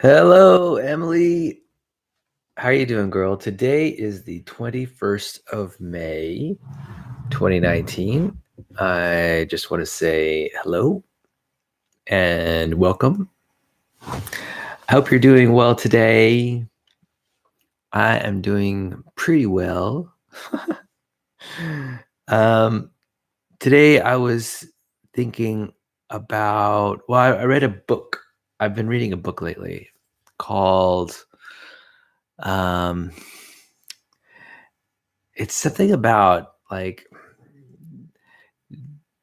Hello, Emily. How are you doing, girl? Today is the 21st of May, 2019. I just want to say hello and welcome. I hope you're doing well today. I am doing pretty well. um, Today I was thinking about, well, I read a book. I've been reading a book lately called um it's something about like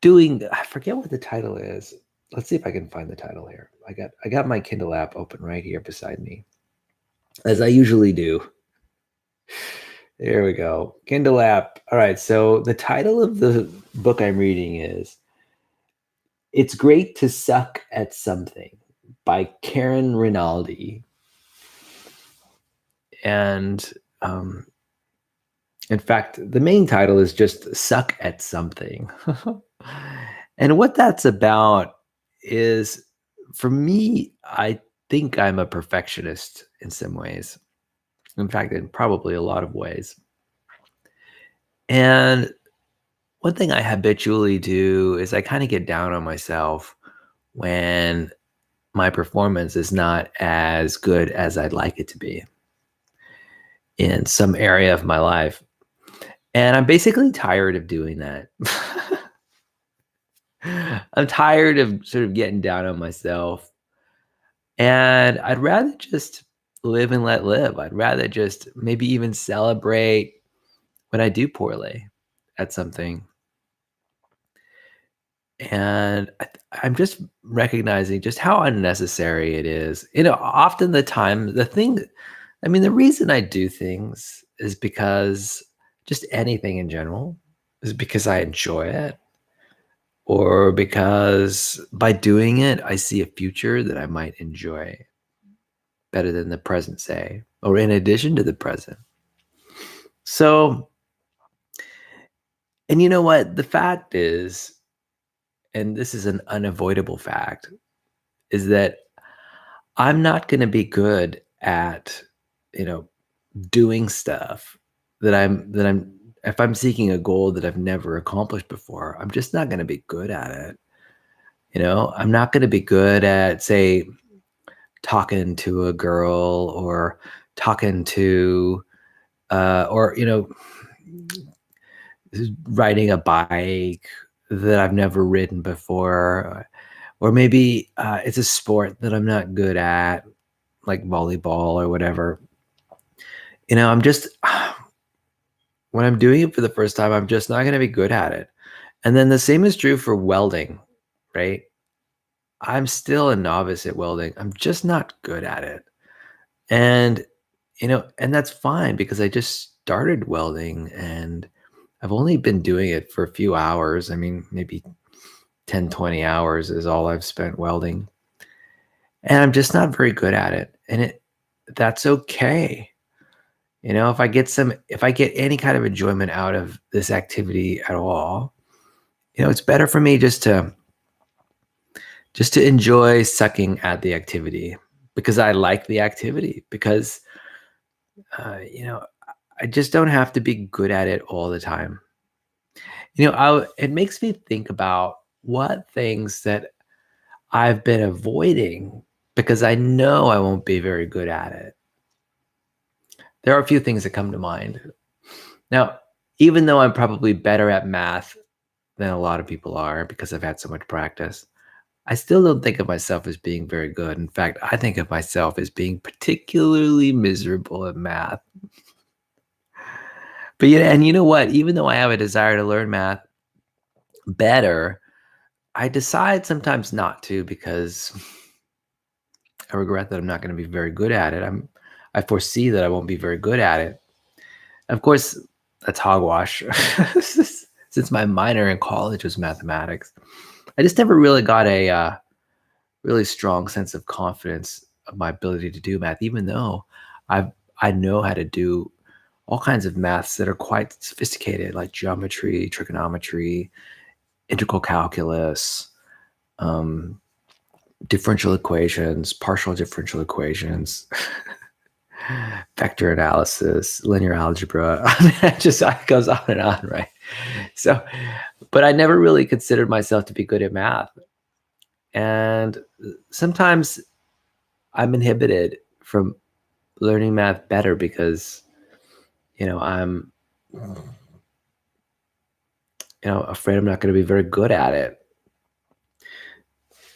doing, I forget what the title is. Let's see if I can find the title here. I got my Kindle app open right here beside me, as I usually do. There we go. Kindle app. All right, so the title of the book I'm reading is It's Great to Suck at Something by Karen Rinaldi. And in fact, the main title is just Suck at Something. And what that's about is, for me, I think I'm a perfectionist in some ways. In fact, in probably a lot of ways. And one thing I habitually do is I kind of get down on myself when my performance is not as good as I'd like it to be in some area of my life. And I'm basically tired of doing that. I'm tired of sort of getting down on myself. And I'd rather just live and let live. I'd rather just maybe even celebrate when I do poorly at something. And I'm just recognizing just how unnecessary it is. Often the reason I do things is because just anything in general is because I enjoy it, or because by doing it, I see a future that I might enjoy better than the present, say, or in addition to the present. So, and you know what? The fact is, and this is an unavoidable fact, is that I'm not going to be good at, you know, doing stuff if I'm seeking a goal that I've never accomplished before, I'm just not going to be good at it. I'm not going to be good at, say, talking to a girl, or talking to, or, riding a bike that I've never ridden before, or maybe it's a sport that I'm not good at, like volleyball or whatever. I'm just when I'm doing it for the first time, I'm just not going to be good at it. And then the same is true for welding, right? I'm still a novice at welding. I'm just not good at it. And and that's fine, because I just started welding and I've only been doing it for a few hours. I mean, maybe 10, 20 hours is all I've spent welding. And I'm just not very good at it. And that's okay. If I get any kind of enjoyment out of this activity at all, it's better for me just to enjoy sucking at the activity, because I like the activity, because you know, I just don't have to be good at it all the time. It makes me think about what things that I've been avoiding because I know I won't be very good at it. There are a few things that come to mind. Now, even though I'm probably better at math than a lot of people are because I've had so much practice, I still don't think of myself as being very good. In fact, I think of myself as being particularly miserable at math. But yeah, and you know what? Even though I have a desire to learn math better, I decide sometimes not to, because I regret that I'm not going to be very good at it. I foresee that I won't be very good at it. Of course, that's hogwash. Since my minor in college was mathematics, I just never really got a really strong sense of confidence of my ability to do math, even though I know how to do all kinds of maths that are quite sophisticated, like geometry, trigonometry, integral calculus, um, differential equations, partial differential equations, vector analysis, linear algebra. I mean, it goes on and on, right? So, but I never really considered myself to be good at math. And sometimes I'm inhibited from learning math better because, I'm, afraid I'm not going to be very good at it.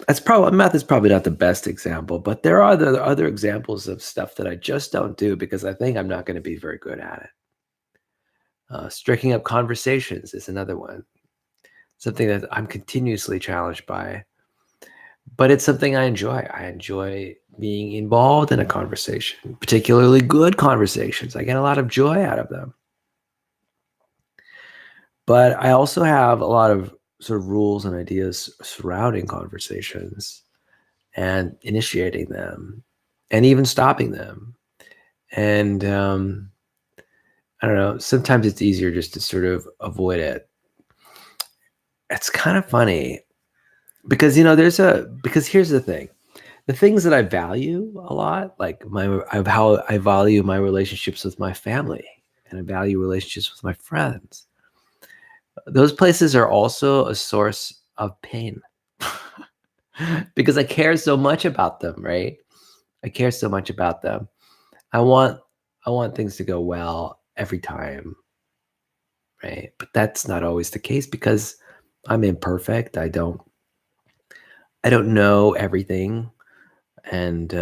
Math is probably not the best example, but there are other examples of stuff that I just don't do because I think I'm not going to be very good at it. Striking up conversations is another one, something that I'm continuously challenged by, but it's something I enjoy. I enjoy being involved in a conversation, particularly good conversations. I get a lot of joy out of them. But I also have a lot of sort of rules and ideas surrounding conversations and initiating them and even stopping them. And I don't know, sometimes it's easier just to sort of avoid it. It's kind of funny because, because here's the thing. The things that I value a lot, like how I value my relationships with my family and I value relationships with my friends. Those places are also a source of pain because I care so much about them, right? I care so much about them. I want things to go well every time, right? But that's not always the case because I'm imperfect. I don't know everything, and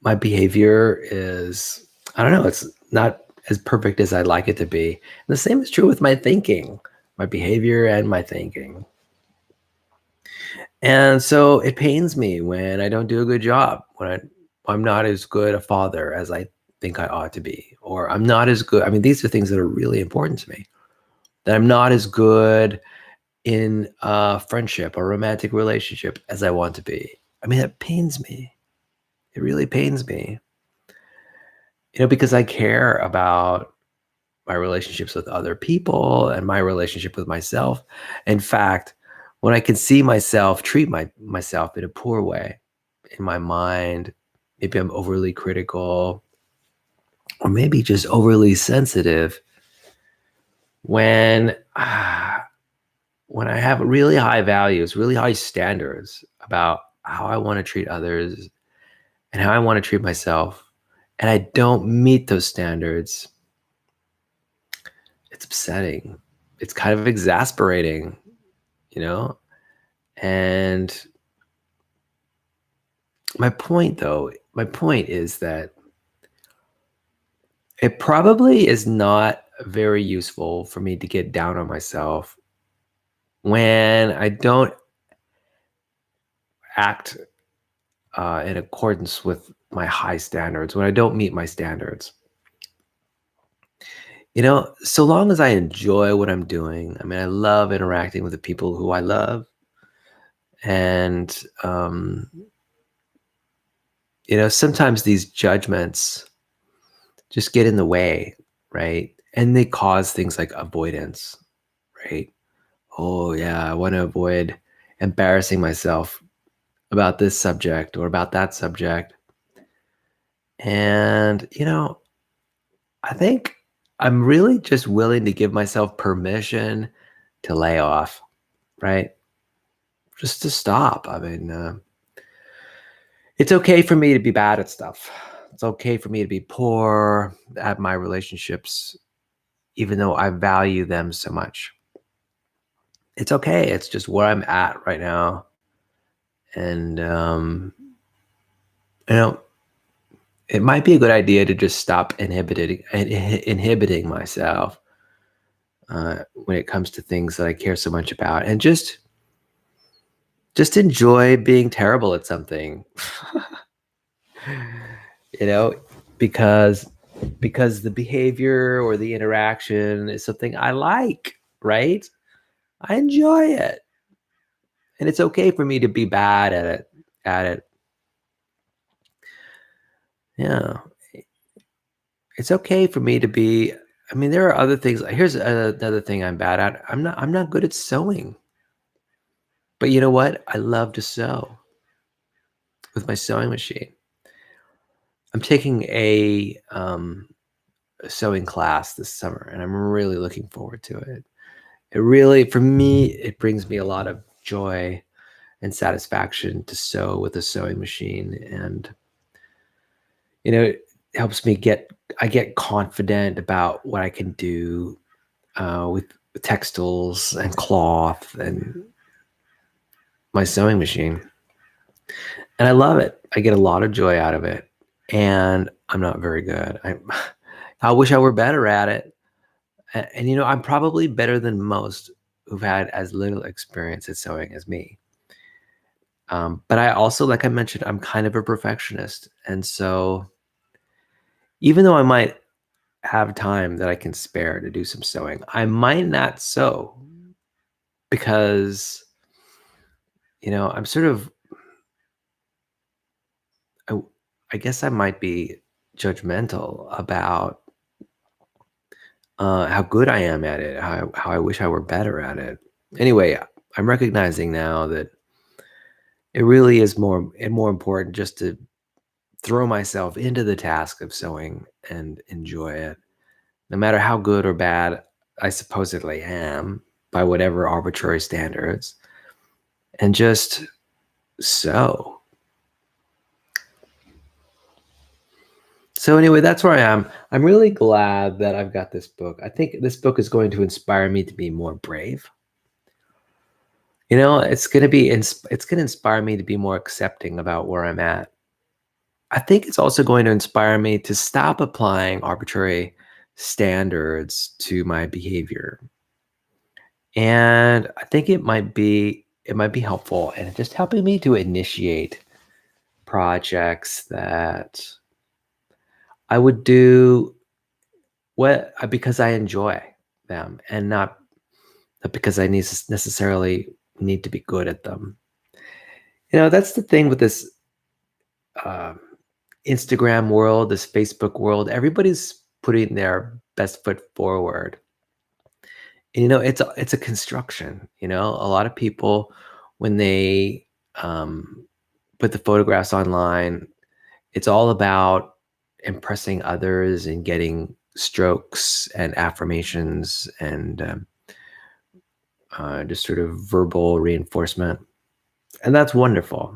my behavior is, I don't know, it's not as perfect as I'd like it to be. And the same is true with my thinking, my behavior and my thinking. And so it pains me when I don't do a good job, when I'm not as good a father as I think I ought to be, or I'm not as good. I mean, these are things that are really important to me, that I'm not as good in a friendship or romantic relationship as I want to be. I mean, it pains me. It really pains me, because I care about my relationships with other people and my relationship with myself. In fact, when I can see myself treat myself in a poor way in my mind, maybe I'm overly critical or maybe just overly sensitive. When when I have really high values, really high standards about how I want to treat others and how I want to treat myself, and I don't meet those standards, it's upsetting. It's kind of exasperating, you know? And my point is that it probably is not very useful for me to get down on myself when I don't act in accordance with my high standards, when I don't meet my standards. So long as I enjoy what I'm doing, I mean, I love interacting with the people who I love. And, sometimes these judgments just get in the way, right? And they cause things like avoidance, right? Oh, yeah, I want to avoid embarrassing myself about this subject or about that subject. And, I think I'm really just willing to give myself permission to lay off, right? Just to stop. I mean, it's okay for me to be bad at stuff. It's okay for me to be poor at my relationships, even though I value them so much. It's okay. It's just where I'm at right now. And, you know, it might be a good idea to just stop inhibiting myself when it comes to things that I care so much about, and just enjoy being terrible at something. you know, because the behavior or the interaction is something I like, right? I enjoy it. And it's okay for me to be bad at it. Yeah. It's okay for me to be, I mean, there are other things. Here's another thing I'm bad at. I'm not good at sewing. But you know what? I love to sew with my sewing machine. I'm taking a sewing class this summer, and I'm really looking forward to it. It really, for me, it brings me a lot of joy and satisfaction to sew with a sewing machine, and it helps me I get confident about what I can do with textiles and cloth and my sewing machine. And I love it. I get a lot of joy out of it. And I'm not very good. I wish I were better at it. And I'm probably better than most who've had as little experience at sewing as me. But I also, like I mentioned, I'm kind of a perfectionist. And so even though I might have time that I can spare to do some sewing, I might not sew because, I'm sort of, I, I guess I might be judgmental about how good I am at it, how I wish I were better at it. Anyway, I'm recognizing now that it really is more important just to throw myself into the task of sewing and enjoy it, no matter how good or bad I supposedly am by whatever arbitrary standards, and just sew. So anyway, that's where I am. I'm really glad that I've got this book. I think this book is going to inspire me to be more brave. It's going to inspire me to be more accepting about where I'm at. I think it's also going to inspire me to stop applying arbitrary standards to my behavior. And I think it might be helpful and just helping me to initiate projects that I would do because I enjoy them, and not because I necessarily need to be good at them. That's the thing with this uh, Instagram world, this Facebook world. Everybody's putting their best foot forward. And, it's a construction. A lot of people, when they put the photographs online, it's all about impressing others and getting strokes and affirmations and just sort of verbal reinforcement. And that's wonderful.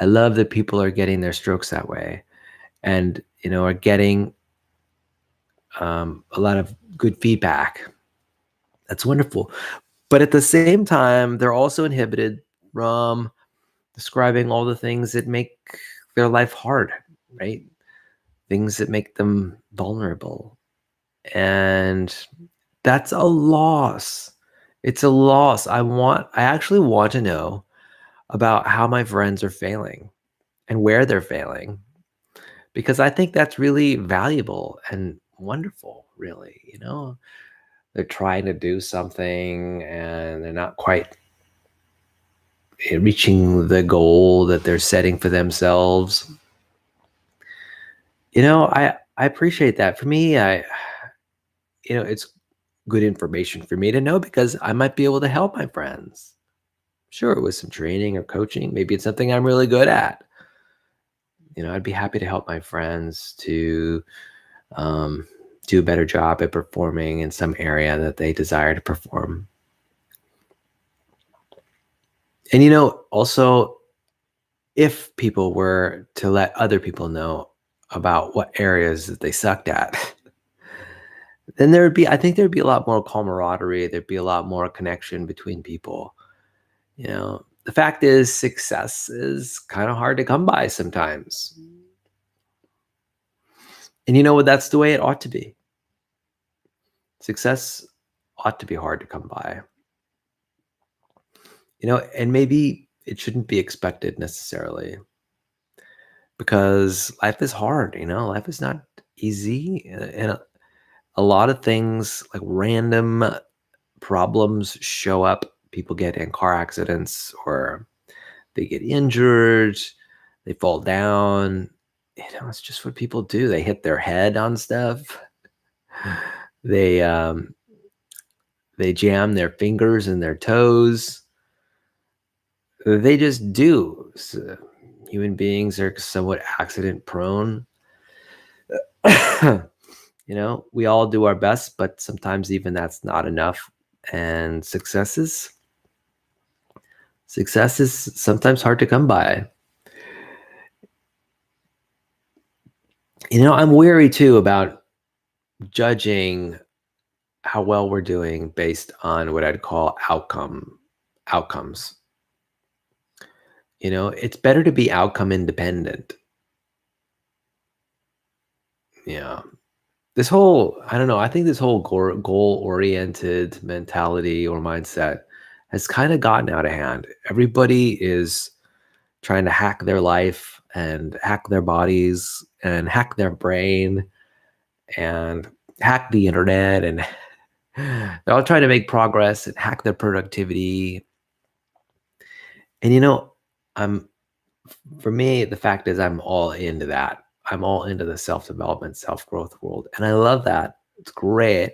I love that people are getting their strokes that way, and are getting a lot of good feedback. That's wonderful. But at the same time, they're also inhibited from describing all the things that make their life hard, right? Things that make them vulnerable. And that's a loss. It's a loss. I actually want to know about how my friends are failing and where they're failing, because I think that's really valuable and wonderful, really. They're trying to do something and they're not quite reaching the goal that they're setting for themselves. I appreciate that. For me, it's good information for me to know because I might be able to help my friends. Sure, with some training or coaching, maybe it's something I'm really good at. I'd be happy to help my friends to do a better job at performing in some area that they desire to perform. And also, if people were to let other people know about what areas that they sucked at, then I think there'd be a lot more camaraderie. There'd be a lot more connection between people. The fact is, success is kind of hard to come by sometimes. And that's the way it ought to be. Success ought to be hard to come by. And maybe it shouldn't be expected necessarily, because life is hard. Life is not easy. And a lot of things, like random problems, show up. People get in car accidents, or they get injured, they fall down. It's just what people do. They hit their head on stuff. They jam their fingers and their toes. They just do. Human beings are somewhat accident prone. We all do our best, but sometimes even that's not enough. And success is sometimes hard to come by. I'm wary too about judging how well we're doing based on what I'd call outcomes. It's better to be outcome independent. Yeah. I don't know, I think this whole goal oriented mentality or mindset has kind of gotten out of hand. Everybody is trying to hack their life and hack their bodies and hack their brain and hack the internet, and they're all trying to make progress and hack their productivity. And I'm for me, the fact is I'm all into that. I'm all into the self-development, self-growth world. And I love that. It's great.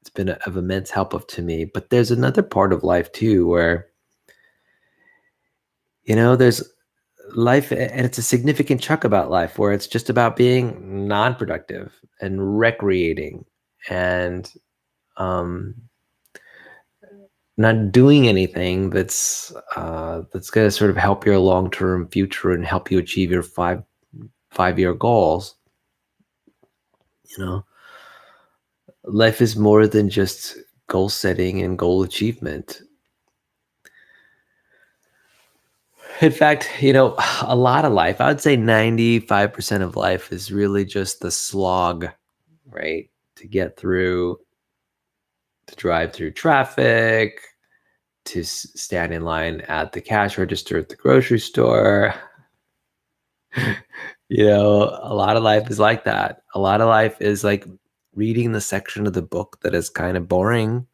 It's been of immense help to me. But there's another part of life too where, there's life, and it's a significant chunk about life where it's just about being non-productive and recreating and not doing anything that's going to sort of help your long-term future and help you achieve your five-year goals. Life is more than just goal setting and goal achievement. In fact, a lot of life, I would say 95% of life is really just the slog, right? To drive through traffic, to stand in line at the cash register at the grocery store. A lot of life is like that. A lot of life is like reading the section of the book that is kind of boring,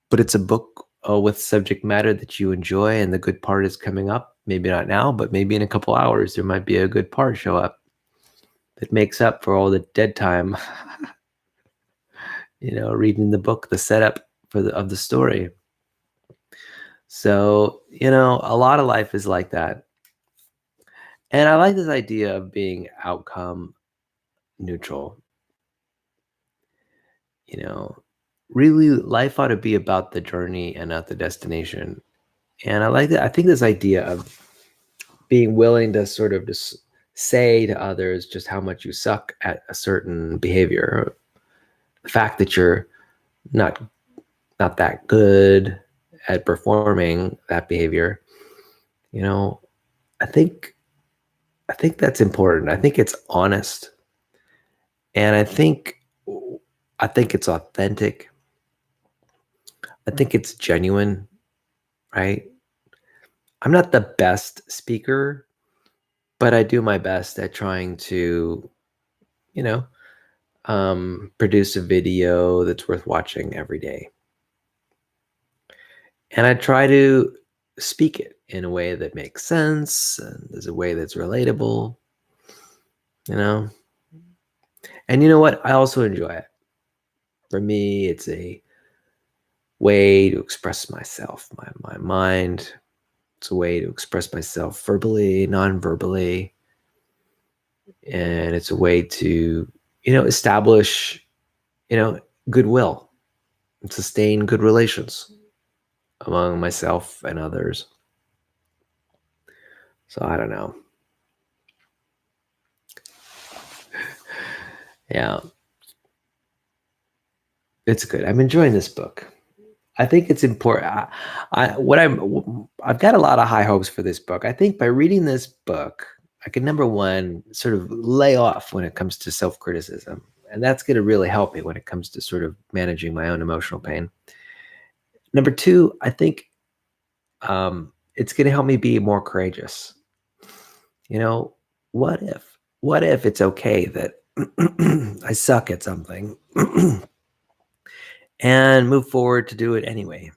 but it's a book with subject matter that you enjoy, and the good part is coming up. Maybe not now, but maybe in a couple hours, there might be a good part show up that makes up for all the dead time. Reading the book, the setup of the story. So, a lot of life is like that. And I like this idea of being outcome neutral. Really, life ought to be about the journey and not the destination. And I like that. I think this idea of being willing to sort of just say to others just how much you suck at a certain behavior, the fact that you're not that good at performing that behavior, I think that's important. I think it's honest, and I think it's authentic. I think it's genuine, right? I'm not the best speaker, but I do my best at trying to, produce a video that's worth watching every day. And I try to speak it in a way that makes sense and is a way that's relatable, And you know what? I also enjoy it. For me, it's a way to express myself, my mind. It's a way to express myself verbally, non-verbally. And it's a way to, establish, goodwill and sustain good relations among myself and others. So I don't know. Yeah. It's good. I'm enjoying this book. I think it's important. I've got a lot of high hopes for this book. I think by reading this book, I can, number one, sort of lay off when it comes to self-criticism. And that's going to really help me when it comes to sort of managing my own emotional pain. Number two, I think it's going to help me be more courageous. What if it's okay that I suck at something and move forward to do it anyway?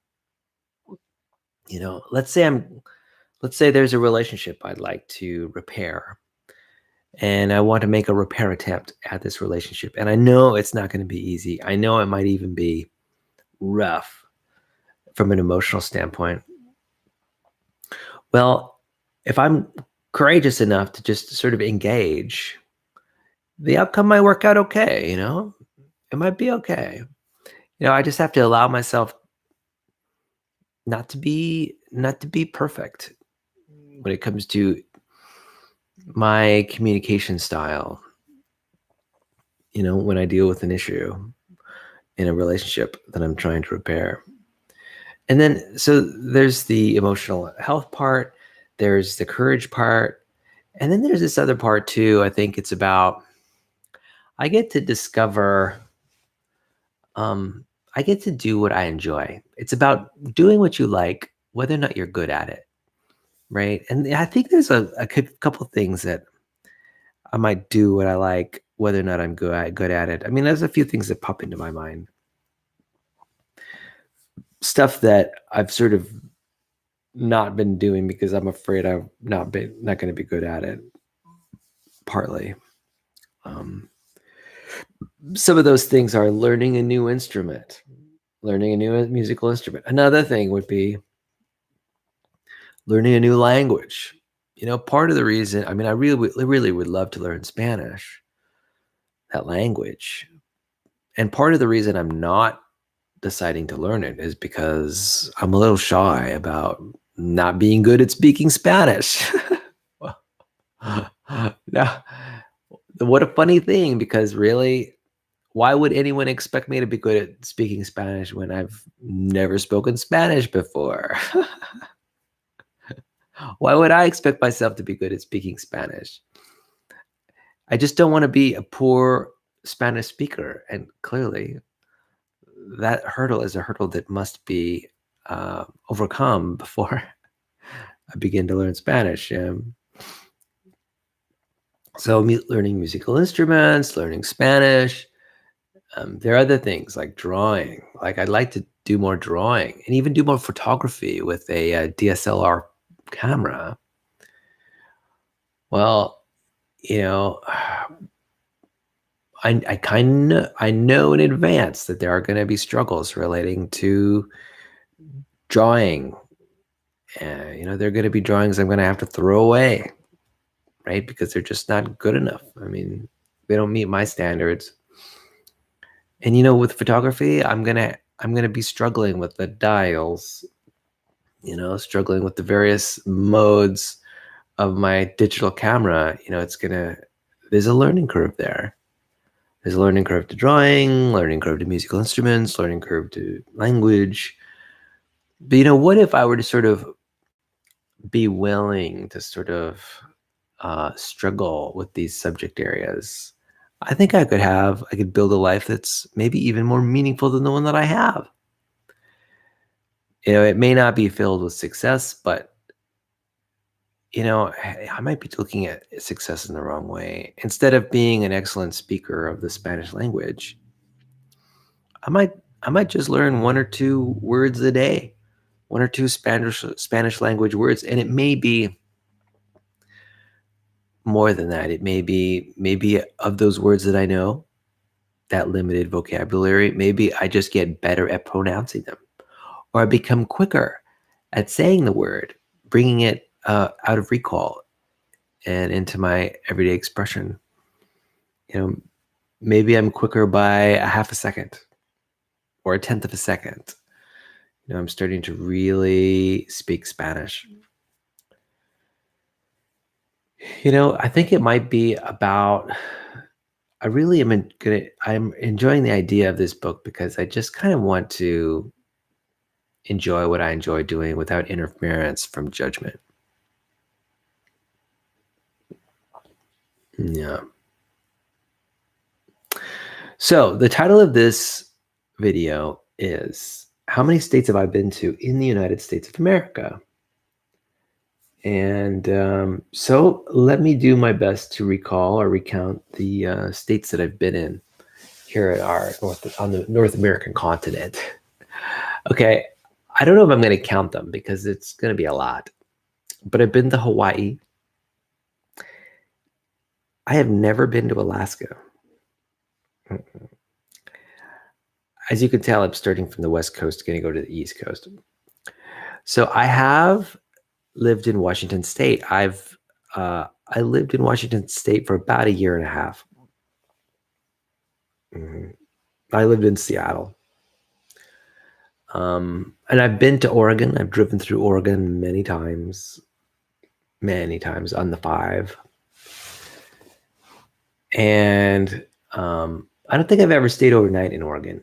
Let's say there's a relationship I'd like to repair, and I want to make a repair attempt at this relationship. And I know it's not going to be easy. I know it might even be rough from an emotional standpoint. Well, if I'm courageous enough to just sort of engage, the outcome might work out okay, It might be okay. I just have to allow myself not to be perfect when it comes to my communication style, when I deal with an issue in a relationship that I'm trying to repair. And then, so there's the emotional health part, there's the courage part, and then there's this other part too. I think it's about, I get to discover, um, I get to do what I enjoy. It's about doing what you like, whether or not you're good at it, right? And I think there's a couple things that I might do what I like, whether or not I'm good at it. I mean, there's a few things that pop into my mind. Stuff that I've sort of not been doing because I'm afraid I'm not going to be good at it. Partly, some of those things are learning a new instrument, learning a new musical instrument. Another thing would be learning a new language. Part of the reason, I mean, I really would love to learn Spanish, that language. And part of the reason I'm not deciding to learn it is because I'm a little shy about not being good at speaking Spanish. Now, what a funny thing, because really, why would anyone expect me to be good at speaking Spanish when I've never spoken Spanish before? Why would I expect myself to be good at speaking Spanish? I just don't want to be a poor Spanish speaker. And clearly, that hurdle is a hurdle that must be overcome before I begin to learn Spanish. So learning musical instruments, learning Spanish. There are other things like drawing. Like, I'd like to do more drawing and even do more photography with a DSLR camera. Well, I know in advance that there are going to be struggles relating to drawing. There are going to be drawings I'm going to have to throw away, right? Because they're just not good enough. I mean, they don't meet my standards. And with photography, I'm gonna be struggling with the dials, struggling with the various modes of my digital camera. There's a learning curve there. There's a learning curve to drawing, learning curve to musical instruments, learning curve to language. But what if I were to sort of be willing to sort of struggle with these subject areas? I think I could build a life that's maybe even more meaningful than the one that I have. It may not be filled with success, but I might be looking at success in the wrong way. Instead of being an excellent speaker of the Spanish language, I might just learn one or two words a day, one or two Spanish language words, and it may be more than that. It may be, maybe of those words that I know, that limited vocabulary, maybe I just get better at pronouncing them, or I become quicker at saying the word, bringing it out of recall and into my everyday expression. Maybe I'm quicker by a half a second or a tenth of a second. I'm starting to really speak Spanish. I think it might be about, I'm enjoying the idea of this book because I just kind of want to enjoy what I enjoy doing without interference from judgment. Yeah. So the title of this video is, how many states have I been to in the United States of America? And so let me do my best to recall or recount the states that I've been in here at on the North American continent. Okay, I don't know if I'm going to count them because it's going to be a lot, but I've been to Hawaii. I have never been to Alaska. As you can tell, I'm starting from the West Coast, going to go to the East Coast. So I have lived in Washington State. I lived in Washington State for about a year and a half. Mhm. I lived in Seattle. And I've been to Oregon. I've driven through Oregon many times on the 5. And I don't think I've ever stayed overnight in Oregon,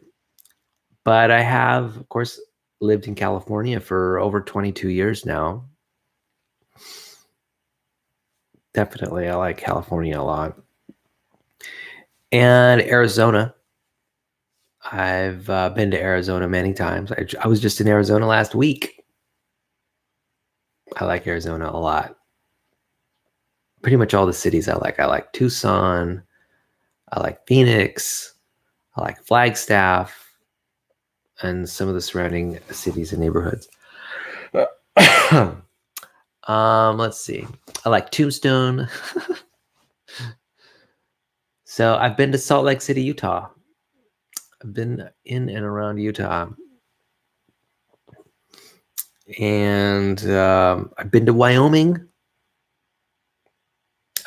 but I have, of course, lived in California for over 22 years now. Definitely, I like California a lot. And Arizona. I've been to Arizona many times. I was just in Arizona last week. I like Arizona a lot. Pretty much all the cities I like. I like Tucson. I like Phoenix. I like Flagstaff and some of the surrounding cities and neighborhoods. Let's see. I like Tombstone. So I've been to Salt Lake City, Utah. I've been in and around Utah. And I've been to Wyoming.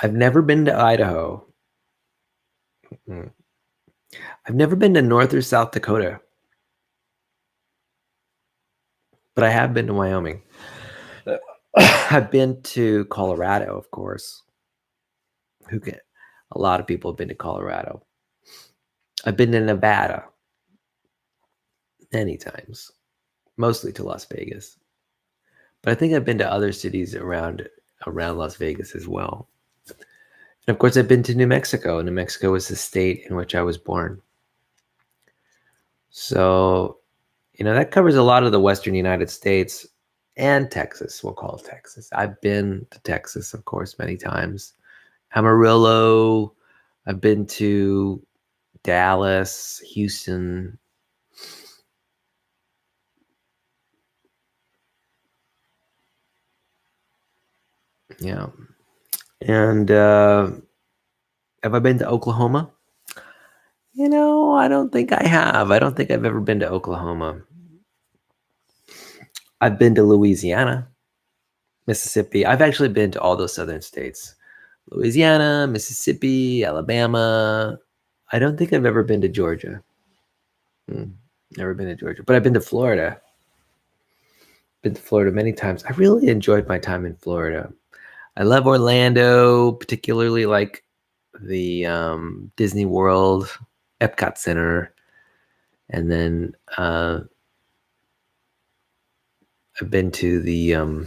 I've never been to Idaho. I've never been to North or South Dakota. But I have been to Wyoming. I've been to Colorado, of course. A lot of people have been to Colorado. I've been to Nevada many times, mostly to Las Vegas. But I think I've been to other cities around Las Vegas as well. And of course, I've been to New Mexico. New Mexico is the state in which I was born. So, that covers a lot of the Western United States and Texas. We'll call it Texas. I've been to Texas, of course, many times. Amarillo. I've been to Dallas, Houston. Yeah. And have I been to Oklahoma? I don't think I have. I don't think I've ever been to Oklahoma. I've been to Louisiana, Mississippi. I've actually been to all those southern states. Louisiana, Mississippi, Alabama. I don't think I've ever been to Georgia. Never been to Georgia. But I've been to Florida. Been to Florida many times. I really enjoyed my time in Florida. I love Orlando, particularly like the Disney World, Epcot Center. And then I've been to the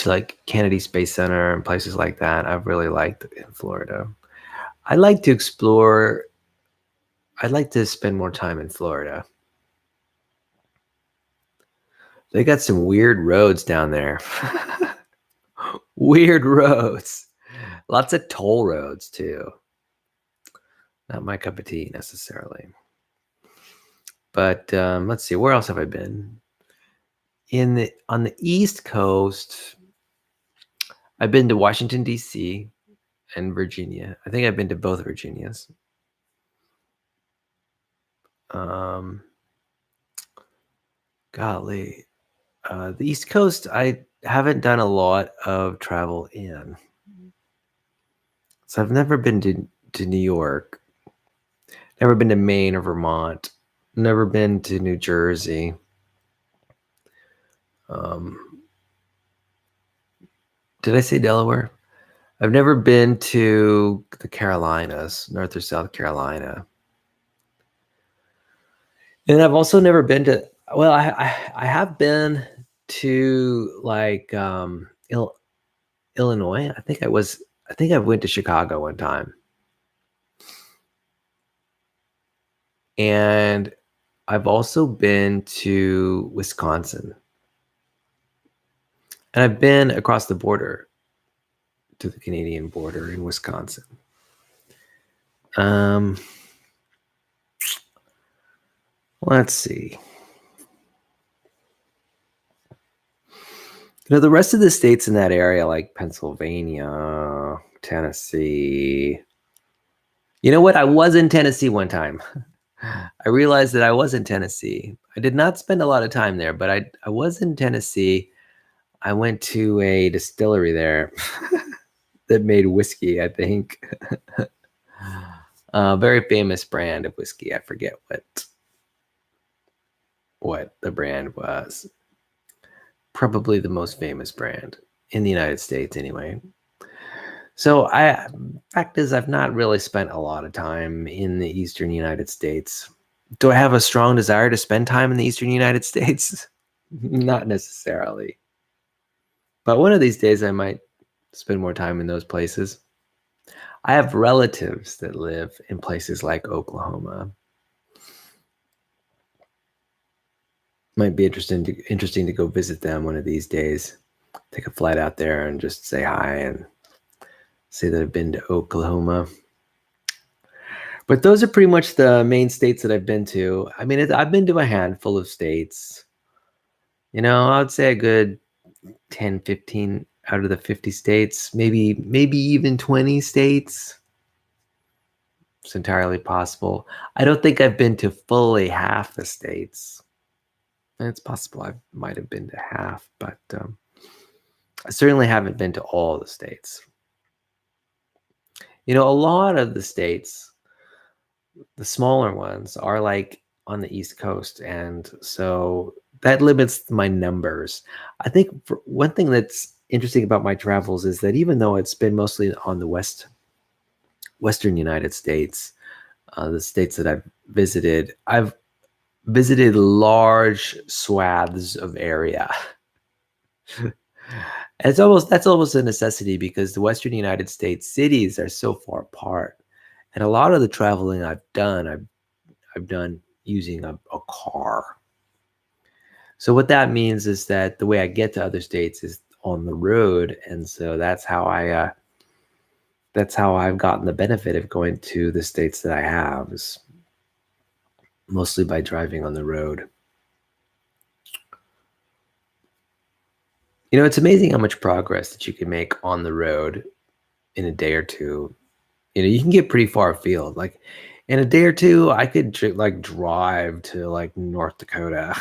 like Kennedy Space Center and places like that. I've really liked in Florida. I like to explore. I'd like to spend more time in Florida. They got some weird roads down there. Weird roads. Lots of toll roads too. Not my cup of tea necessarily. But let's see, where else have I been? On the East Coast, I've been to Washington, D.C. and Virginia. I think I've been to both Virginias. Golly. The East Coast, I haven't done a lot of travel in. So I've never been to New York. Never been to Maine or Vermont. Never been to New Jersey. Did I say Delaware? I've never been to the Carolinas, North or South Carolina. And I've also never been to, well, I have been to like Illinois. I think I went to Chicago one time. And I've also been to Wisconsin. And I've been across the border to the Canadian border in Wisconsin. Let's see. The rest of the states in that area, like Pennsylvania, Tennessee. You know what? I was in Tennessee one time. I realized that I was in Tennessee. I did not spend a lot of time there, but I was in Tennessee. I went to a distillery there that made whiskey, I think. A very famous brand of whiskey. I forget what the brand was. Probably the most famous brand in the United States anyway. So fact is I've not really spent a lot of time in the Eastern United States. Do I have a strong desire to spend time in the Eastern United States? Not necessarily. But one of these days I might spend more time in those places. I have relatives that live in places like Oklahoma. Might be interesting to go visit them one of these days. Take a flight out there and just say hi and say that I've been to Oklahoma. But those are pretty much the main states that I've been to. I mean, I've been to a handful of states. You know, I would say a good 10, 15 out of the 50 states, maybe even 20 states. It's entirely possible. I don't think I've been to fully half the states. It's possible I might have been to half, but I certainly haven't been to all the states. You know, a lot of the states, the smaller ones, are like on the East Coast, and so that limits my numbers. I think one thing that's interesting about my travels is that even though it's been mostly on the Western United States, the states that I've visited large swaths of area. That's almost a necessity because the Western United States cities are so far apart, and a lot of the traveling I've done using a car. So what that means is that the way I get to other states is on the road, and so that's how I've gotten the benefit of going to the states that I have, is mostly by driving on the road. You know, it's amazing how much progress that you can make on the road in a day or two. You know, you can get pretty far afield. Like in a day or two, I could drive to like North Dakota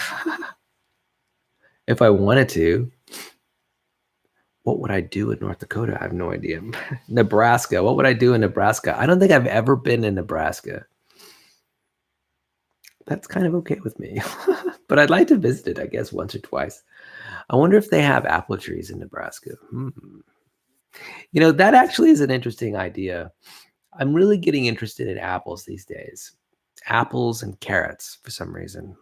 if I wanted to. What would I do in North Dakota? I have no idea. Nebraska. What would I do in Nebraska? I don't think I've ever been in Nebraska. That's kind of okay with me. But I'd like to visit it, I guess, once or twice. I wonder if they have apple trees in Nebraska. You know, that actually is an interesting idea. I'm really getting interested in apples these days. Apples and carrots for some reason.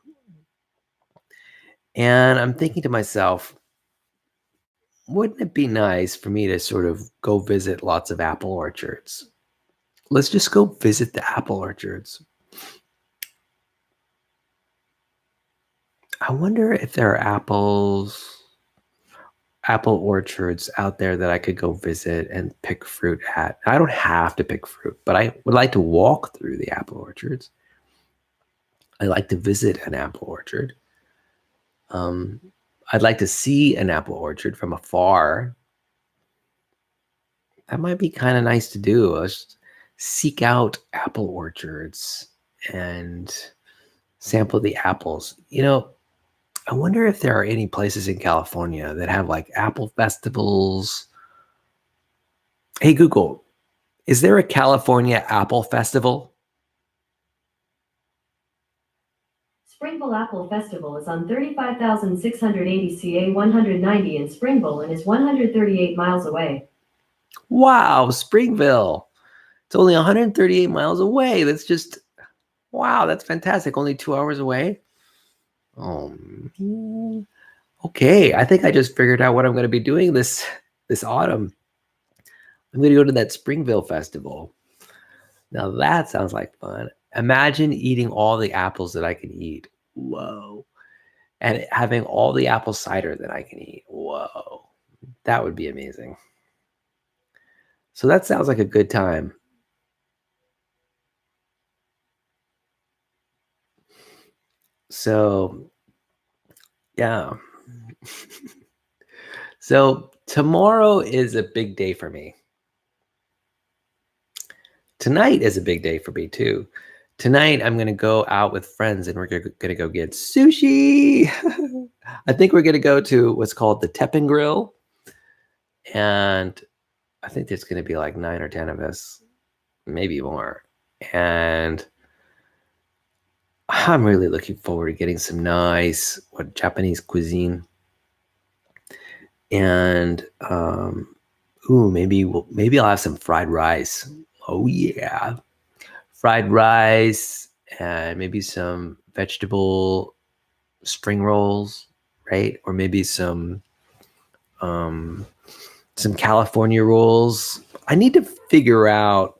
And I'm thinking to myself, wouldn't it be nice for me to sort of go visit lots of apple orchards? Let's just go visit the apple orchards. I wonder if there are apple orchards out there that I could go visit and pick fruit at. I don't have to pick fruit, but I would like to walk through the apple orchards. I like to visit an apple orchard. I'd like to see an apple orchard from afar. That might be kind of nice to do. Let's seek out apple orchards and sample the apples. You know, I wonder if there are any places in California that have like apple festivals. Hey, Google, is there a California Apple Festival? Springville Apple Festival is on 35,680 ca 190 in Springville and is 138 miles away. Wow, Springville. It's only 138 miles away. Wow, that's fantastic. Only 2 hours away. Oh, okay. I think I just figured out what I'm going to be doing this autumn. I'm going to go to that Springville Festival. Now that sounds like fun. Imagine eating all the apples that I can eat. Whoa. And having all the apple cider that I can eat. Whoa. That would be amazing. So that sounds like a good time. So, yeah. So tomorrow is a big day for me. Tonight is a big day for me too. Tonight, I'm going to go out with friends and we're going to go get sushi. I think we're going to go to what's called the Teppan Grill. And I think there's going to be like 9 or 10 of us, maybe more. And I'm really looking forward to getting some nice Japanese cuisine. And maybe I'll have some fried rice. Oh yeah, fried rice and maybe some vegetable spring rolls, right? Or maybe some California rolls. I need to figure out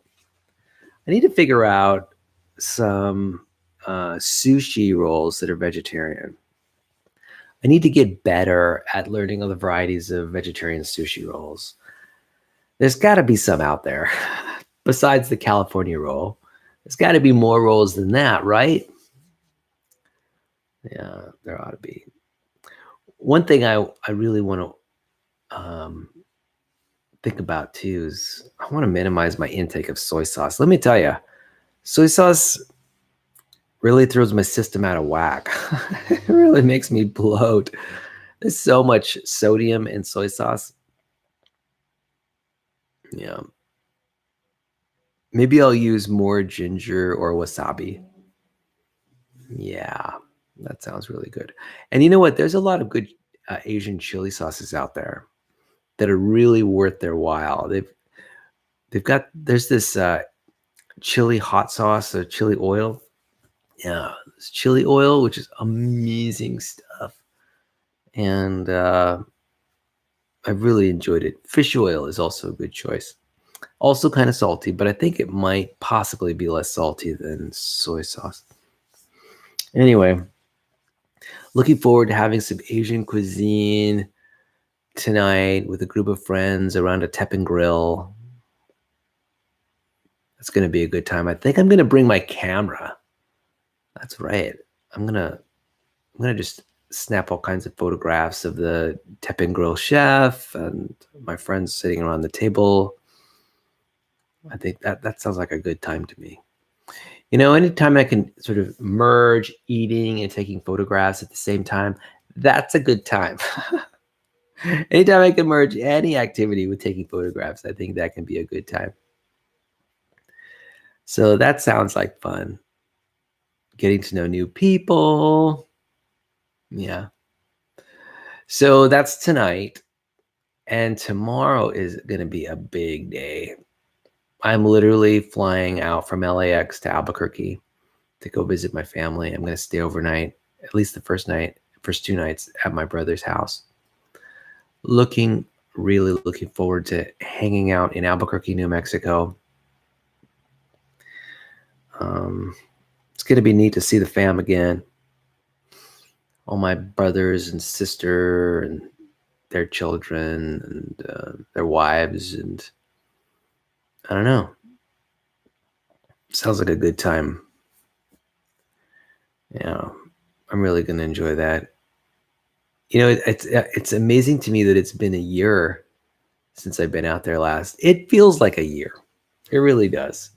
some sushi rolls that are vegetarian. I need to get better at learning all the varieties of vegetarian sushi rolls. There's got to be some out there besides the California roll. There's got to be more rolls than that, right? Yeah, there ought to be. One thing I really want to think about too is I want to minimize my intake of soy sauce. Let me tell you, soy sauce really throws my system out of whack. It really makes me bloat. There's so much sodium in soy sauce. Yeah. Maybe I'll use more ginger or wasabi. Yeah, that sounds really good. And you know what? There's a lot of good Asian chili sauces out there that are really worth their while. There's this chili hot sauce or chili oil. Yeah, it's chili oil, which is amazing stuff. And I've really enjoyed it. Fish oil is also a good choice. Also kind of salty, but I think it might possibly be less salty than soy sauce. Anyway, looking forward to having some Asian cuisine tonight with a group of friends around a Teppan Grill. It's going to be a good time. I think I'm going to bring my camera. That's right. I'm going to just snap all kinds of photographs of the Teppan Grill chef and my friends sitting around the table. I think that sounds like a good time to me. You know, anytime I can sort of merge eating and taking photographs at the same time, that's a good time. Anytime I can merge any activity with taking photographs, I think that can be a good time. So that sounds like fun. Getting to know new people. Yeah. So that's tonight. And tomorrow is going to be a big day. I'm literally flying out from LAX to Albuquerque to go visit my family. I'm going to stay overnight, at least the first 2 nights at my brother's house. Really looking forward to hanging out in Albuquerque, New Mexico. It's going to be neat to see the fam again. All my brothers and sister and their children and their wives, and I don't know. Sounds like a good time. Yeah, I'm really going to enjoy that. You know, it's amazing to me that it's been a year since I've been out there last. It feels like a year. It really does.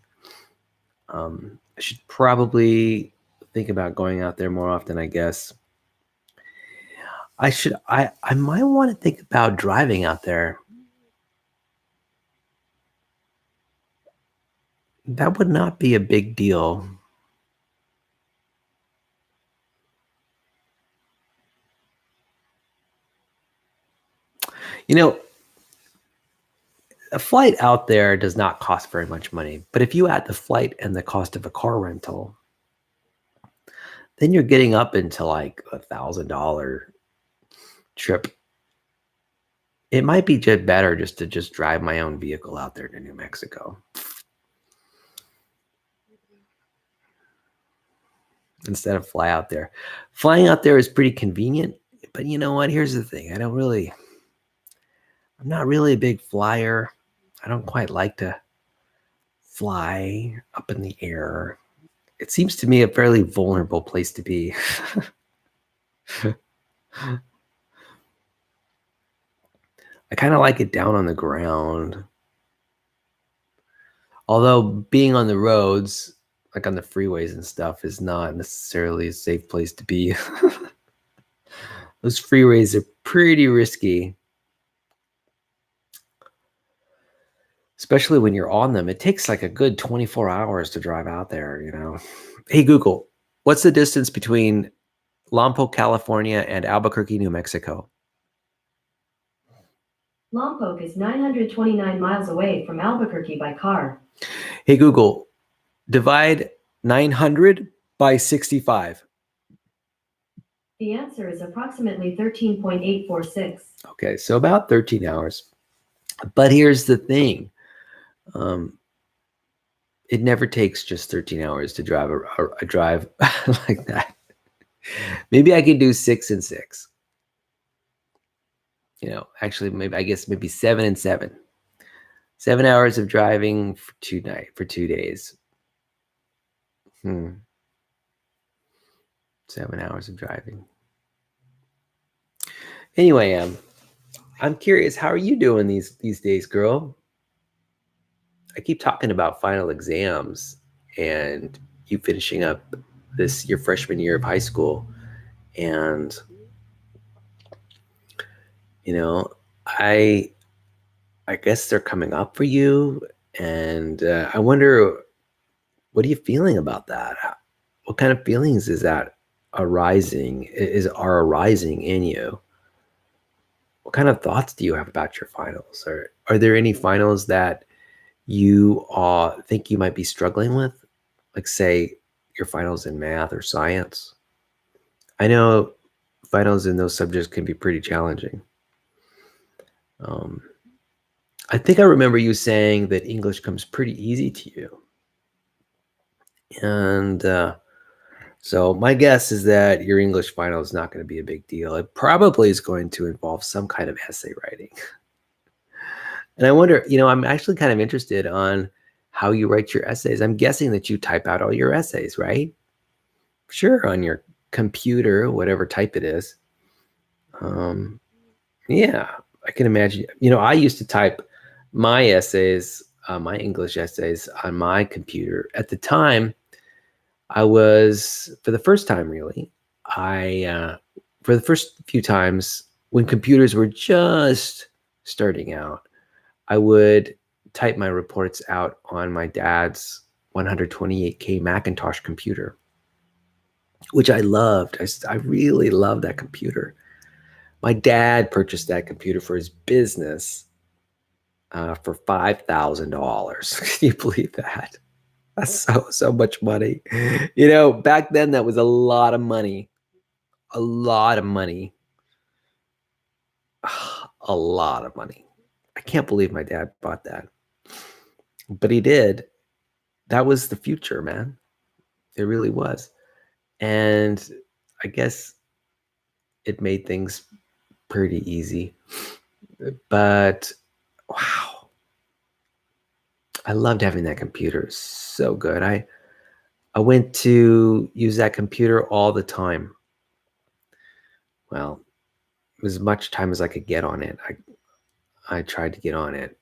I should probably think about going out there more often, I guess. I might want to think about driving out there. That would not be a big deal. You know, a flight out there does not cost very much money, but if you add the flight and the cost of a car rental, then you're getting up into like $1,000 trip. It might be just better just to drive my own vehicle out there to New Mexico instead of fly out there. Flying out there is pretty convenient, but you know what? Here's the thing. I'm not really a big flyer. I don't quite like to fly up in the air. It seems to me a fairly vulnerable place to be. I kind of like it down on the ground. Although being on the roads, like on the freeways and stuff, is not necessarily a safe place to be. Those freeways are pretty risky, especially when you're on them. It takes like a good 24 hours to drive out there, you know. Hey, Google, what's the distance between Lompoc, California and Albuquerque, New Mexico? Lompoc is 929 miles away from Albuquerque by car. Hey, Google, divide 900 by 65. The answer is approximately 13.846. Okay, so about 13 hours. But here's the thing. It never takes just 13 hours to drive a drive like that. Maybe I could do 6 and 6. You know, actually, maybe 7 and 7. 7 hours of driving for 2 days. 7 hours of driving. Anyway, I'm curious, how are you doing these days, girl? I keep talking about final exams and you finishing up your freshman year of high school, and you know, I guess they're coming up for you, and I wonder, what are you feeling about that? What kind of feelings are arising in you? What kind of thoughts do you have about your finals? Or are there any finals that you think you might be struggling with? Like, say, your finals in math or science. I know finals in those subjects can be pretty challenging. I think I remember you saying that English comes pretty easy to you. And so my guess is that your English final is not going to be a big deal. It probably is going to involve some kind of essay writing. And I wonder, I'm actually kind of interested on how you write your essays. I'm guessing that you type out all your essays, right? Sure, on your computer, whatever type it is. Yeah, I can imagine. I used to type my essays, my English essays on my computer. At the time, for the first time, really, for the first few times when computers were just starting out, I would type my reports out on my dad's 128K Macintosh computer, which I loved. I really loved that computer. My dad purchased that computer for his business for $5,000. Can you believe that? That's so much money. Back then that was a lot of money. A lot of money. A lot of money. I can't believe my dad bought that. But he did. That was the future, man. It really was. And I guess it made things pretty easy. But wow. I loved having that computer. It was so good. I went to use that computer all the time. Well, as much time as I could get on it. I tried to get on it,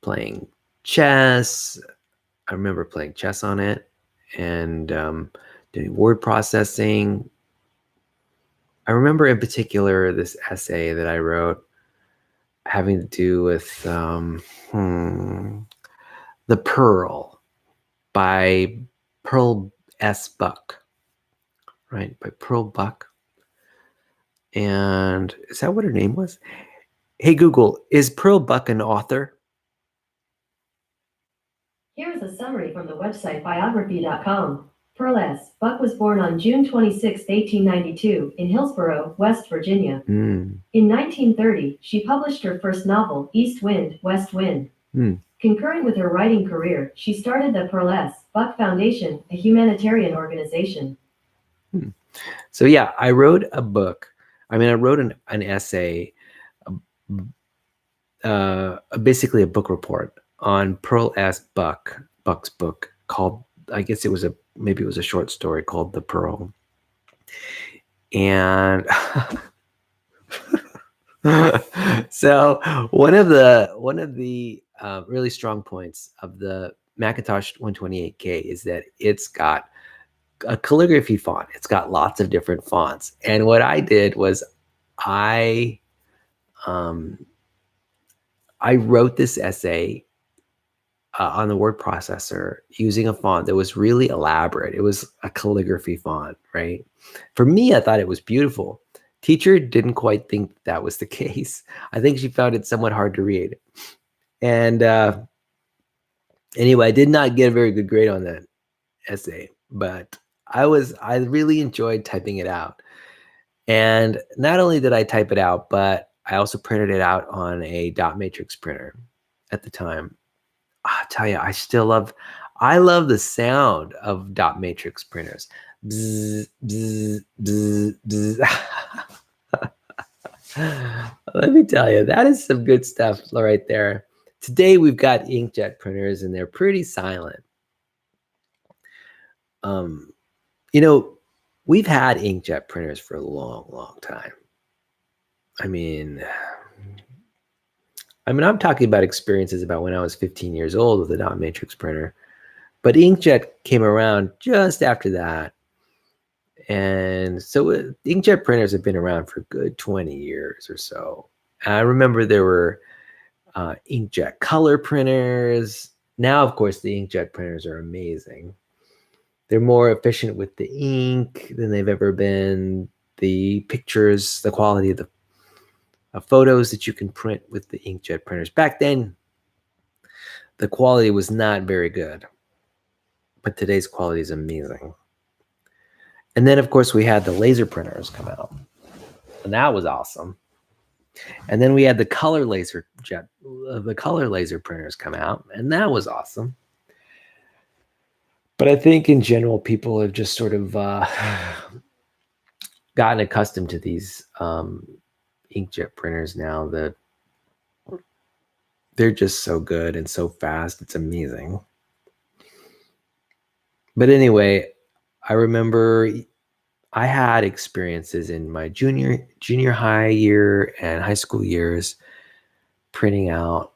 playing chess. I remember playing chess on it and doing word processing. I remember in particular this essay that I wrote having to do with The Pearl by Pearl S. Buck, right? By Pearl Buck. And is that what her name was? Hey, Google, is Pearl Buck an author? Here is a summary from the website biography.com. Pearl S. Buck was born on June 26, 1892, in Hillsborough, West Virginia. In 1930, she published her first novel, East Wind, West Wind. Concurrent with her writing career, she started the Pearl S. Buck Foundation, a humanitarian organization. So yeah, I wrote a book. I wrote an essay, basically a book report on Pearl S. Buck's book called, I guess maybe it was a short story called The Pearl. And so one of the really strong points of the Macintosh 128K is that it's got a calligraphy font. It's got lots of different fonts. And what I did was I wrote this essay on the word processor using a font that was really elaborate. It was a calligraphy font, right? For me, I thought it was beautiful. Teacher didn't quite think that was the case. I think she found it somewhat hard to read. And anyway, I did not get a very good grade on that essay, but I really enjoyed typing it out. And not only did I type it out, but I also printed it out on a dot matrix printer at the time. I'll tell you, I love the sound of dot matrix printers. Bzz, bzz, bzz, bzz. Let me tell you, that is some good stuff right there. Today we've got inkjet printers and they're pretty silent. You know, we've had inkjet printers for a long, long time. I mean, I'm talking about experiences about when I was 15 years old with a dot matrix printer, but inkjet came around just after that. And so inkjet printers have been around for a good 20 years or so. And I remember there were inkjet color printers. Now, of course, the inkjet printers are amazing. They're more efficient with the ink than they've ever been. The pictures, the quality of the photos that you can print with the inkjet printers. Back then, the quality was not very good, but today's quality is amazing. And then, of course, we had the laser printers come out, and that was awesome. And then we had the color laser printers come out, and that was awesome. But I think in general, people have just sort of gotten accustomed to these inkjet printers now that they're just so good and so fast. It's amazing. But anyway, I remember I had experiences in my junior high year and high school years printing out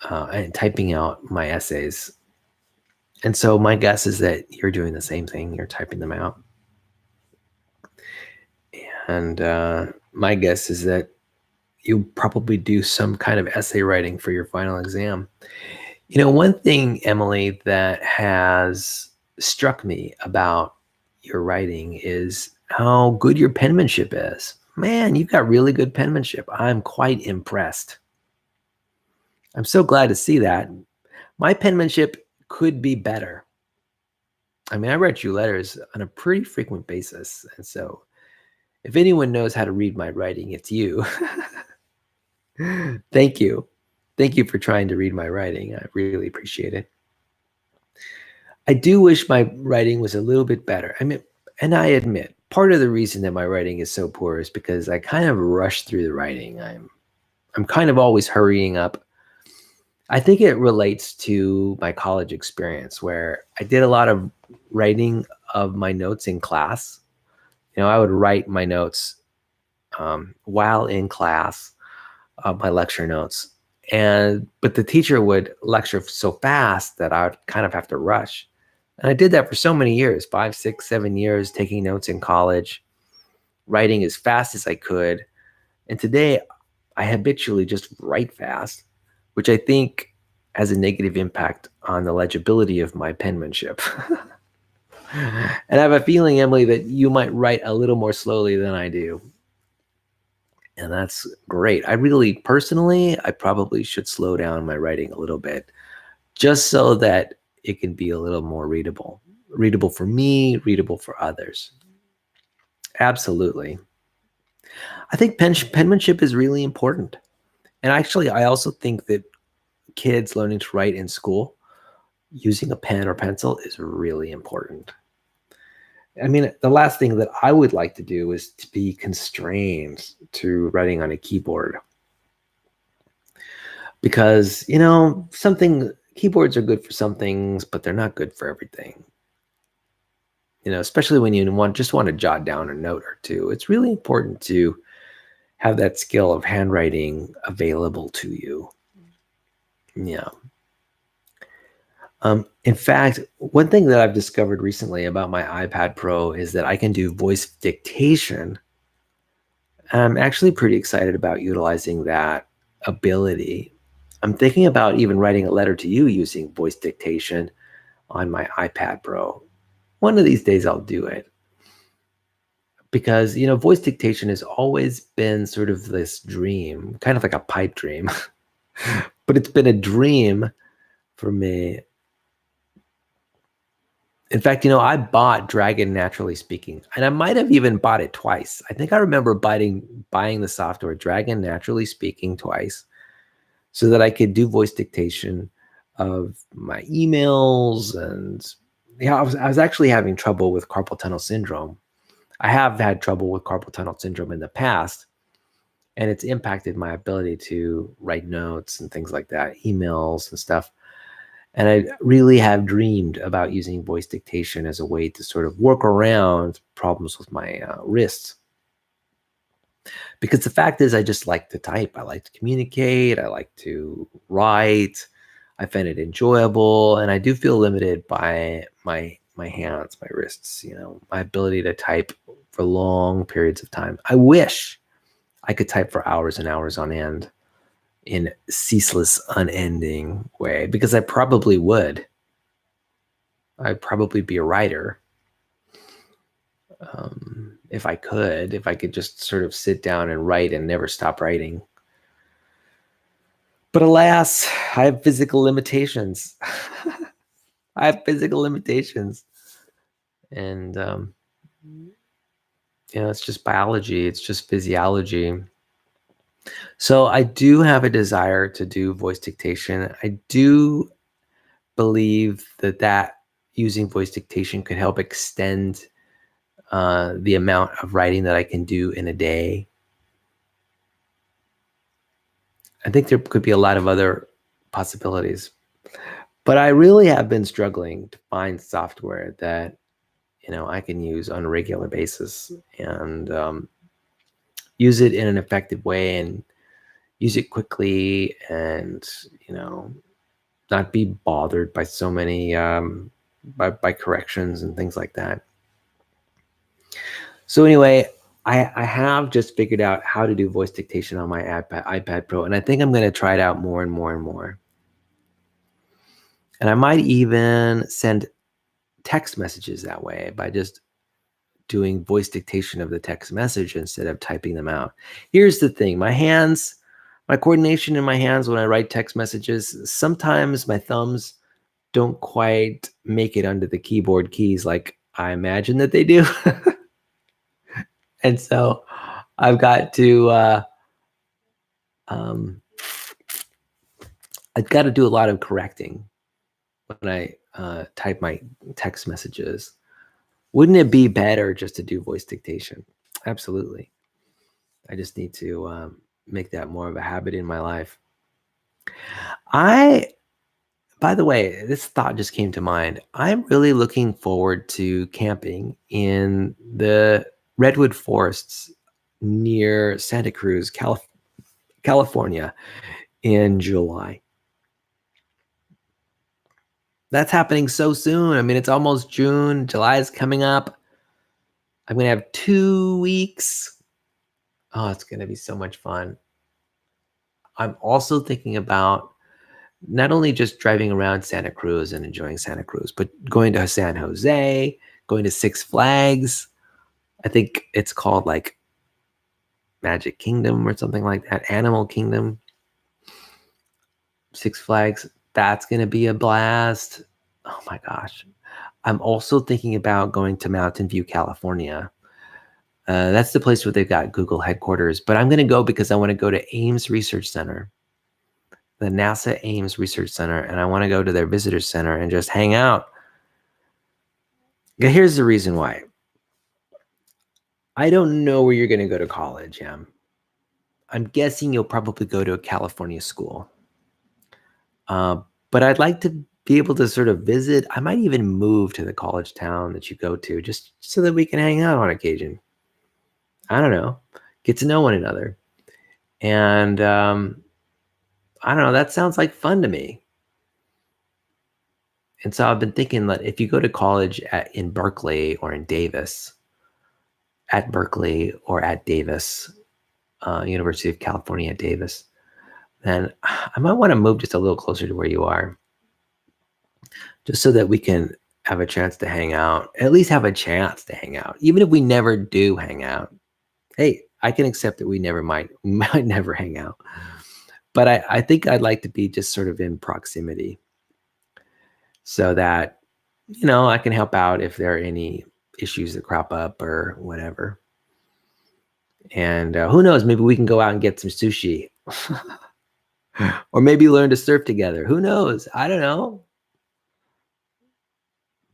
and typing out my essays. And so my guess is that you're doing the same thing. You're typing them out. And my guess is that you'll probably do some kind of essay writing for your final exam. You know, one thing, Emily, that has struck me about your writing is how good your penmanship is. Man, you've got really good penmanship. I'm quite impressed. I'm so glad to see that. My penmanship could be better. I mean, I write you letters on a pretty frequent basis. And so if anyone knows how to read my writing, it's you. Thank you. Thank you for trying to read my writing. I really appreciate it. I do wish my writing was a little bit better. I mean, and I admit, part of the reason that my writing is so poor is because I kind of rush through the writing. I'm kind of always hurrying up. I think it relates to my college experience where I did a lot of writing of my notes in class. You know, I would write my notes while in class, my lecture notes. But the teacher would lecture so fast that I would kind of have to rush. And I did that for so many years, 5, 6, 7 years, taking notes in college, writing as fast as I could. And today I habitually just write fast, which I think has a negative impact on the legibility of my penmanship. And I have a feeling, Emily, that you might write a little more slowly than I do. And that's great. I probably should slow down my writing a little bit just so that it can be a little more readable. Readable for me, readable for others. Absolutely. I think penmanship is really important. And actually, I also think that kids learning to write in school using a pen or pencil is really important. I mean, the last thing that I would like to do is to be constrained to writing on a keyboard. Because, you know, keyboards are good for some things, but they're not good for everything. You know, especially when you just want to jot down a note or two. It's really important to have that skill of handwriting available to you. Yeah. In fact, one thing that I've discovered recently about my iPad Pro is that I can do voice dictation. I'm actually pretty excited about utilizing that ability. I'm thinking about even writing a letter to you using voice dictation on my iPad Pro. One of these days I'll do it. Because, voice dictation has always been sort of this dream, kind of like a pipe dream. But it's been a dream for me. In fact, I bought Dragon Naturally Speaking, and I might have even bought it twice. I think I remember buying the software Dragon Naturally Speaking twice so that I could do voice dictation of my emails. And I was actually having trouble with carpal tunnel syndrome. I have had trouble with carpal tunnel syndrome in the past, and it's impacted my ability to write notes and things like that, emails and stuff. And I really have dreamed about using voice dictation as a way to sort of work around problems with my wrists. Because the fact is, I just like to type. I like to communicate. I like to write. I find it enjoyable. And I do feel limited by my hands, my wrists, my ability to type for long periods of time. I wish I could type for hours and hours on end in ceaseless, unending way, because I probably would. I'd probably be a writer if I could just sort of sit down and write and never stop writing. But alas, I have physical limitations. I have physical limitations. And, it's just biology. It's just physiology. So I do have a desire to do voice dictation. I do believe that using voice dictation could help extend the amount of writing that I can do in a day. I think there could be a lot of other possibilities, but I really have been struggling to find software that I can use on a regular basis and use it in an effective way and use it quickly, and not be bothered by so many by corrections and things like that. So anyway, I have just figured out how to do voice dictation on my iPad Pro, and I think I'm going to try it out more and more and more. And I might even send text messages that way by just doing voice dictation of the text message instead of typing them out. Here's the thing, my coordination in my hands when I write text messages, sometimes my thumbs don't quite make it under the keyboard keys like I imagine that they do. And so I've got to do a lot of correcting when I type my text messages. Wouldn't it be better just to do voice dictation? Absolutely. I just need to make that more of a habit in my life. By the way, this thought just came to mind. I'm really looking forward to camping in the redwood forests near Santa Cruz, California in July. That's happening so soon. I mean, it's almost June. July is coming up. I'm going to have 2 weeks. Oh, it's going to be so much fun. I'm also thinking about not only just driving around Santa Cruz and enjoying Santa Cruz, but going to San Jose, going to Six Flags. I think it's called like Magic Kingdom or something like that. Animal Kingdom. Six Flags. That's going to be a blast. Oh my gosh. I'm also thinking about going to Mountain View, California. That's the place where they've got Google headquarters. But I'm going to go because I want to go to Ames Research Center, the NASA Ames Research Center, and I want to go to their visitor center and just hang out. Here's the reason why. I don't know where you're going to go to college, I'm guessing you'll probably go to a California school. But I'd like to be able to sort of visit. I might even move to the college town that you go to just so that we can hang out on occasion. I don't know, get to know one another. And I don't know, that sounds like fun to me. And so I've been thinking that if you go to college in Berkeley or in Davis, at Berkeley or at Davis, University of California at Davis, then I might want to move just a little closer to where you are, just so that we can have a chance to hang out, at least have a chance to hang out, even if we never do hang out. Hey, I can accept that we might never hang out, but I think I'd like to be just sort of in proximity, so that, I can help out if there are any issues that crop up or whatever. And who knows, maybe we can go out and get some sushi or maybe learn to surf together. Who knows? I don't know.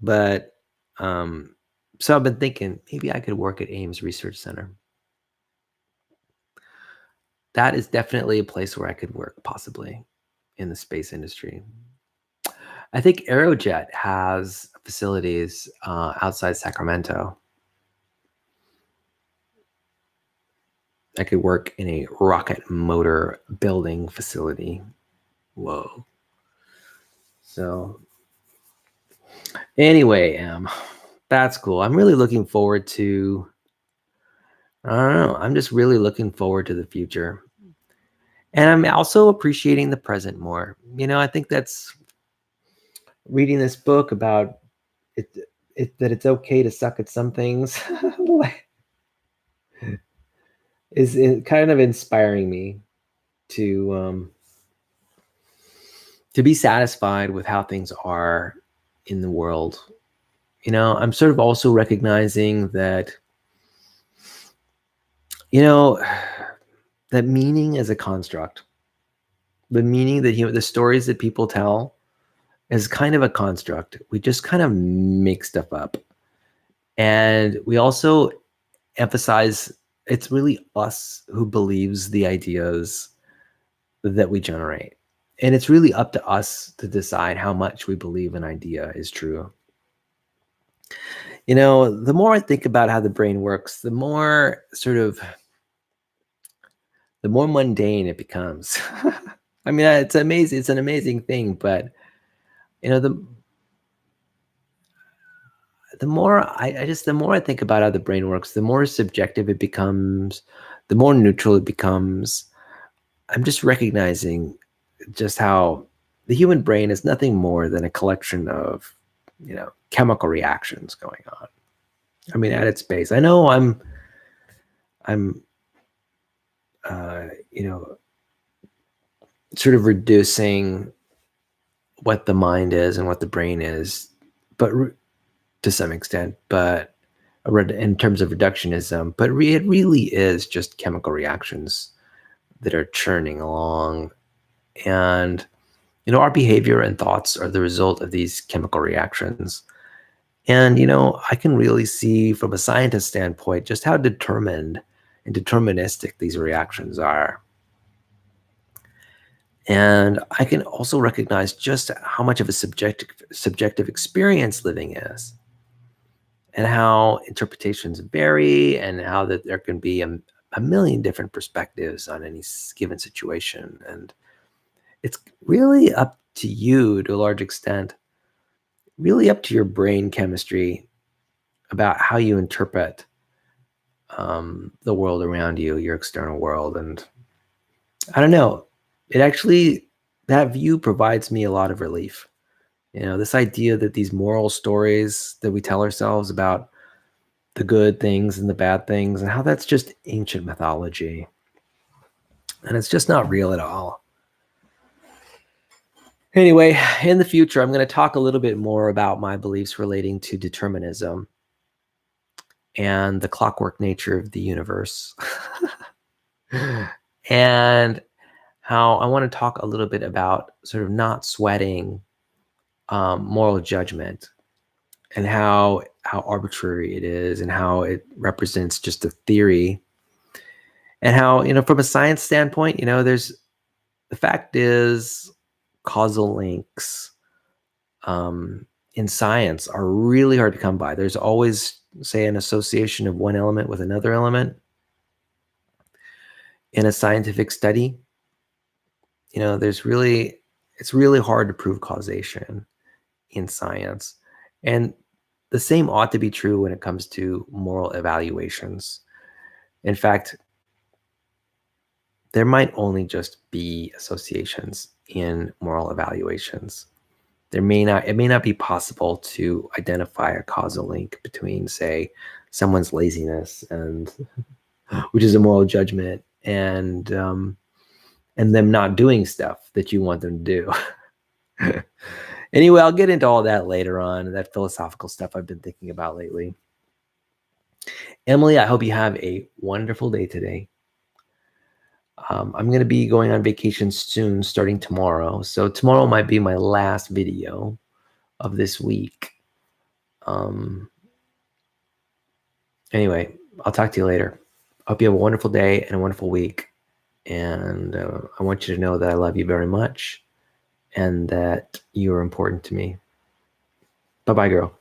But so I've been thinking maybe I could work at Ames Research Center. That is definitely a place where I could work, possibly, in the space industry. I think Aerojet has facilities outside Sacramento. I could work in a rocket motor building facility. Whoa. So anyway, that's cool. I'm really looking forward to, I don't know, I'm just really looking forward to the future. And I'm also appreciating the present more. I think that's reading this book about it, that it's okay to suck at some things is kind of inspiring me to be satisfied with how things are in the world. I'm sort of also recognizing that, that meaning is a construct. The meaning that the stories that people tell is kind of a construct. We just kind of make stuff up. And we also emphasize it's really us who believes the ideas that we generate. And it's really up to us to decide how much we believe an idea is true. The more I think about how the brain works, the more mundane it becomes. I mean, it's amazing. It's an amazing thing, but the more the more I think about how the brain works, the more subjective it becomes, the more neutral it becomes. I'm just recognizing just how the human brain is nothing more than a collection of, chemical reactions going on. I mean, at its base, I know I'm sort of reducing what the mind is and what the brain is, but to some extent, but in terms of reductionism, but it really is just chemical reactions that are churning along. And, our behavior and thoughts are the result of these chemical reactions. And, I can really see from a scientist standpoint just how determined and deterministic these reactions are. And I can also recognize just how much of a subjective experience living is, and how interpretations vary, and how that there can be a million different perspectives on any given situation. And it's really up to you, to a large extent, really up to your brain chemistry about how you interpret the world around you, your external world. And I don't know, that view provides me a lot of relief. This idea that these moral stories that we tell ourselves about the good things and the bad things, and how that's just ancient mythology. And it's just not real at all. Anyway, in the future, I'm going to talk a little bit more about my beliefs relating to determinism and the clockwork nature of the universe. And how I want to talk a little bit about sort of not sweating moral judgment, and how arbitrary it is, and how it represents just a theory. And how, from a science standpoint, the fact is, causal links in science are really hard to come by. There's always, say, an association of one element with another element in a scientific study. It's really hard to prove causation in science. And the same ought to be true when it comes to moral evaluations. In fact, there might only just be associations in moral evaluations. It may not be possible to identify a causal link between, say, someone's laziness and which is a moral judgment, and them not doing stuff that you want them to do. Anyway, I'll get into all that later on, that philosophical stuff I've been thinking about lately. Emily, I hope you have a wonderful day today. I'm going to be going on vacation soon, starting tomorrow. So tomorrow might be my last video of this week. Anyway, I'll talk to you later. Hope you have a wonderful day and a wonderful week. And I want you to know that I love you very much and that you are important to me. Bye-bye, girl.